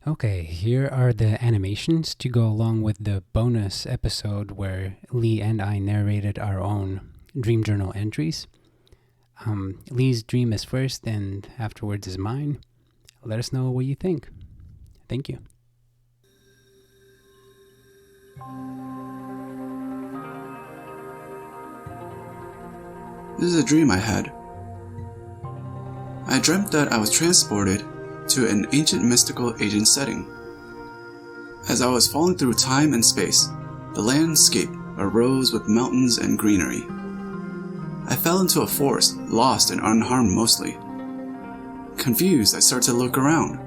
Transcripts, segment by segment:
Okay, here are the animations to go along with the bonus episode where Lee and I narrated our own dream journal entries. Lee's dream is first, and afterwards is mine. Let us know what you think. Thank you. This is a dream I had. I dreamt that I was transported to an ancient mystical Asian setting. As I was falling through time and space, the landscape arose with mountains and greenery. I fell into a forest, lost and unharmed mostly. Confused, I started to look around.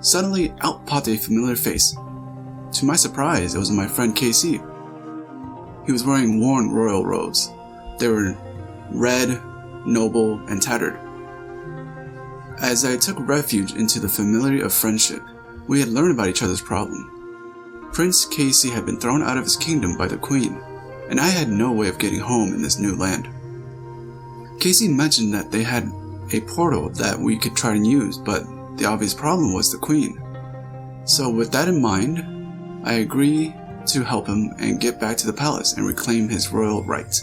Suddenly, out popped a familiar face. To my surprise, it was my friend Casey. He was wearing worn royal robes. They were red, noble, and tattered. As I took refuge into the familiarity of friendship, we had learned about each other's problem. Prince Casey had been thrown out of his kingdom by the queen, and I had no way of getting home in this new land. Casey mentioned that they had a portal that we could try and use, but the obvious problem was the queen. So with that in mind, I agreed to help him and get back to the palace and reclaim his royal rights.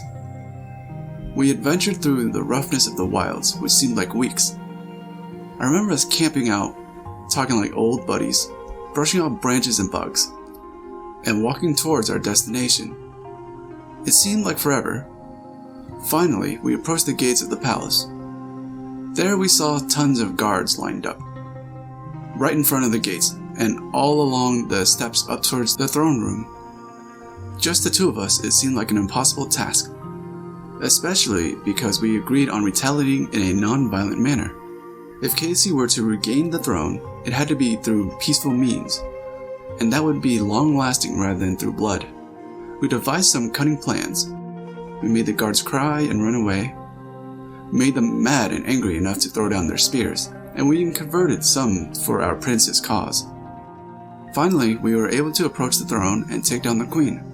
We adventured through the roughness of the wilds, which seemed like weeks. I remember us camping out, talking like old buddies, brushing off branches and bugs, and walking towards our destination. It seemed like forever. Finally, we approached the gates of the palace. There we saw tons of guards lined up, right in front of the gates, and all along the steps up towards the throne room. Just the two of us, it seemed like an impossible task, especially because we agreed on retaliating in a non-violent manner. If Casey were to regain the throne, it had to be through peaceful means, and that would be long-lasting rather than through blood. We devised some cunning plans. We made the guards cry and run away, made them mad and angry enough to throw down their spears, and we even converted some for our prince's cause. Finally, we were able to approach the throne and take down the queen,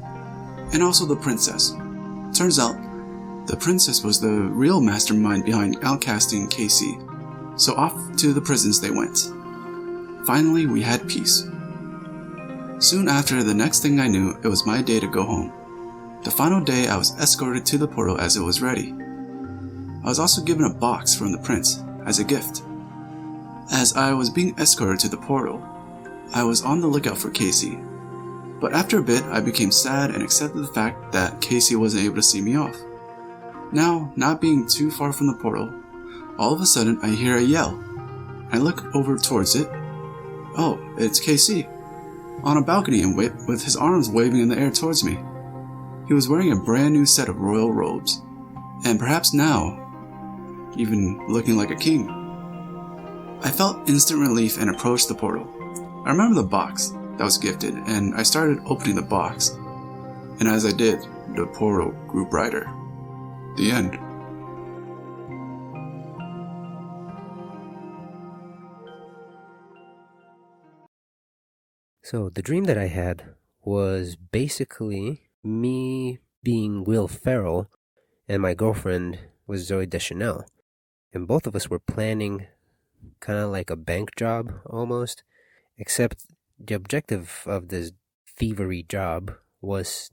and also the princess. Turns out, the princess was the real mastermind behind outcasting Casey, so off to the prisons they went. Finally, we had peace. Soon after, the next thing I knew, it was my day to go home. The final day, I was escorted to the portal as it was ready. I was also given a box from the prince as a gift. As I was being escorted to the portal, I was on the lookout for Casey. But after a bit, I became sad and accepted the fact that Casey wasn't able to see me off. Now, not being too far from the portal, all of a sudden I hear a yell. I look over towards it. Oh, it's Casey, on a balcony and with his arms waving in the air towards me. He was wearing a brand new set of royal robes, and perhaps now, even looking like a king. I felt instant relief and approached the portal. I remember the box that was gifted, and I started opening the box. And as I did, the portal grew brighter. The end. So the dream that I had was basically me being Will Ferrell and my girlfriend was Zoe Deschanel. And both of us were planning kind of like a bank job almost, except the objective of this thievery job was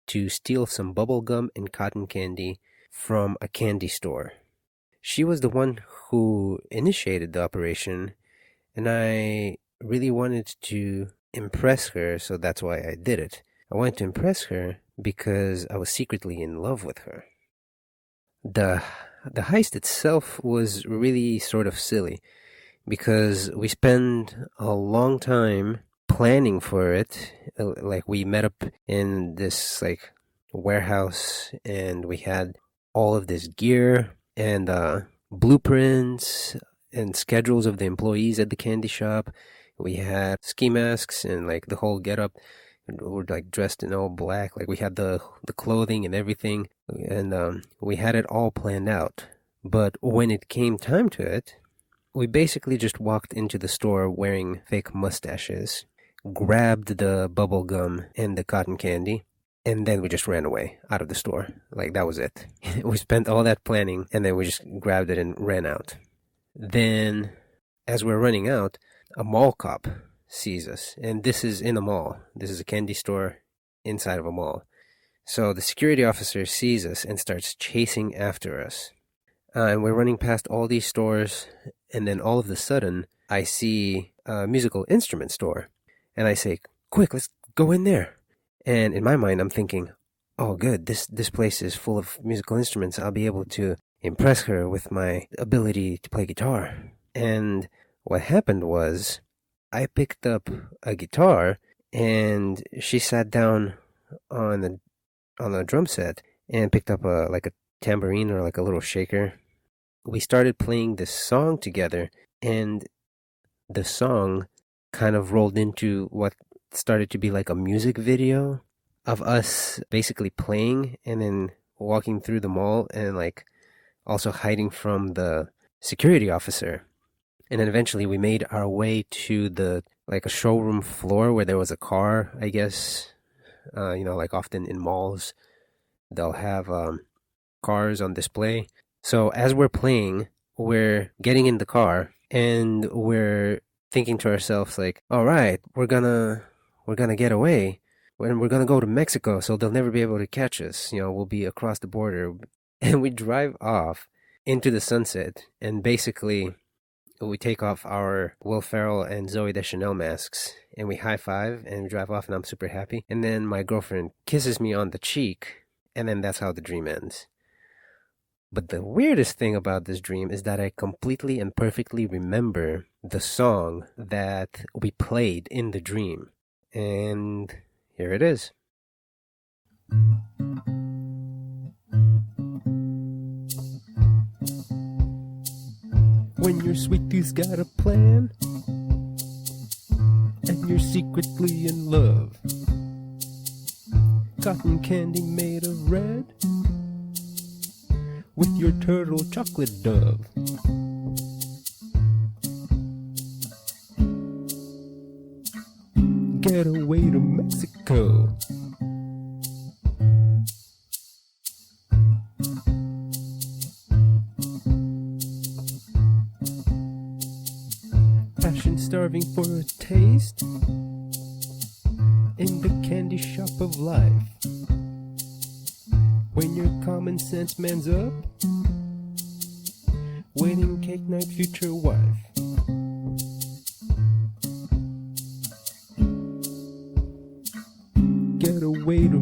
to steal some bubble gum and cotton candy from a candy store. She was the one who initiated the operation, and I really wanted to impress her, so that's why I did it. I wanted to impress her because I was secretly in love with her. The heist itself was really sort of silly because we spent a long time planning for it. Like, we met up in this like warehouse and we had all of this gear and blueprints and schedules of the employees at the candy shop. We had ski masks and like the whole getup. We're like dressed in all black. Like, we had the clothing and everything, and we had it all planned out. But when it came time to it, we basically just walked into the store wearing fake mustaches, grabbed the bubble gum and the cotton candy, and then we just ran away out of the store. Like, that was it. We spent all that planning, and then we just grabbed it and ran out. Then, as we're running out, a mall cop sees us, and this is in a mall. This is a candy store inside of a mall. So the security officer sees us and starts chasing after us. And we're running past all these stores, and then all of a sudden, I see a musical instrument store. And I say, quick, let's go in there. And in my mind, I'm thinking, oh, good, this place is full of musical instruments. I'll be able to impress her with my ability to play guitar. And what happened was, I picked up a guitar, and she sat down on a drum set and picked up a tambourine or like a little shaker. We started playing this song together, and the song kind of rolled into what started to be like a music video of us basically playing and then walking through the mall and like also hiding from the security officer. And then eventually we made our way to the like a showroom floor where there was a car, I guess. Like often in malls, they'll have cars on display. So as we're playing, we're getting in the car and we're thinking to ourselves like, all right, we're gonna get away and we're gonna go to Mexico, so they'll never be able to catch us. We'll be across the border. And we drive off into the sunset, and basically we take off our Will Ferrell and Zooey Deschanel masks, and we high five and we drive off, and I'm super happy. And then my girlfriend kisses me on the cheek, and then that's how the dream ends. But the weirdest thing about this dream is that I completely and perfectly remember the song that we played in the dream. And here it is. When your sweet tooth's got a plan and you're secretly in love, cotton candy made of red with your turtle chocolate dove. Get away to Mexico. Passion starving for a taste in the candy shop of life. When your common sense man's up, wedding cake night, future wife. Get away to